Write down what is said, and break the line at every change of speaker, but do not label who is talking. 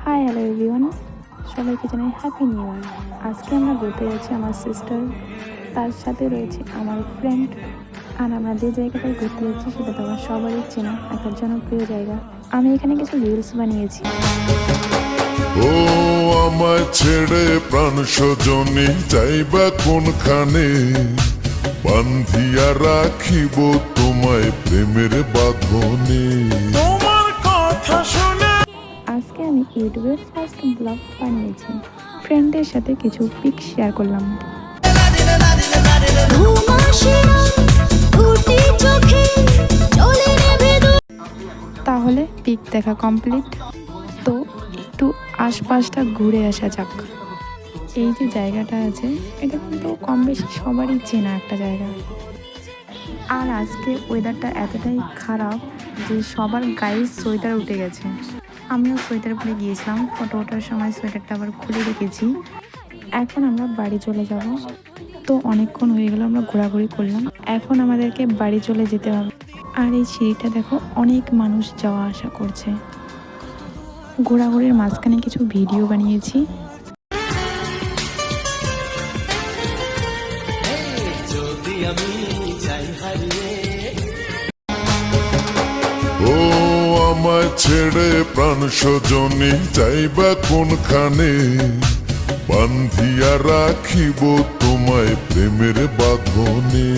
Hi hello everyone, সবাইকে জানাই happy new year. আজকে আমরা ঘুরতে যাচ্ছি আমার সিস্টার, তার সাথে রয়েছে আমার ফ্রেন্ড। আর আমরা যে জায়গাটায় ঘুরতে যাচ্ছি সেটা তো আমার সবারই চেনা একটা জনপ্রিয় জায়গা। আমি এখানে কিছু রিলস বানিয়েছি।
ও আমায় ছেড়ে প্রাণ সজনী যাইবা কোনখানে, বান্ধিয়া রাখিব তোমায় প্রেমের বাঁধনে।
তোমার কথা শুনে
আজকে আমি ইউটিউবের ফার্স্ট ব্লগ বানিয়েছি, ফ্রেন্ডের সাথে কিছু পিক শেয়ার করলাম। তাহলে পিক দেখা কমপ্লিট, তো একটু আশপাশটা ঘুরে আসা যাক। এই যে জায়গাটা আছে এটা কিন্তু কম বেশি সবারই চেনা একটা জায়গা। আর আজকে ওয়েদারটা এতটাই খারাপ যে সবার গায়ে সোয়েটার উঠে গেছে। আমিও সোয়েটার পরে গিয়েছিলাম, ফটো ওঠার সময় সোয়েটারটা আবার খুলে রেখেছি। এখন আমরা বাড়ি চলে যাব। তো অনেকক্ষণ হয়ে গেল আমরা ঘোরাঘুরি করলাম, এখন আমাদেরকে বাড়ি চলে যেতে হবে। আর এই সিঁড়িটা দেখো, অনেক মানুষ যাওয়া আসা করছে। ঘোরাঘুরির মাঝখানে কিছু ভিডিও বানিয়েছি।
যদি আমি যাই হারিয়ে,
ও আমায় ছেড়ে প্রাণ সজনী যাইবা কোনখানে, বান্ধিয়া রাখিব তোমায় প্রেমের বাঁধনে।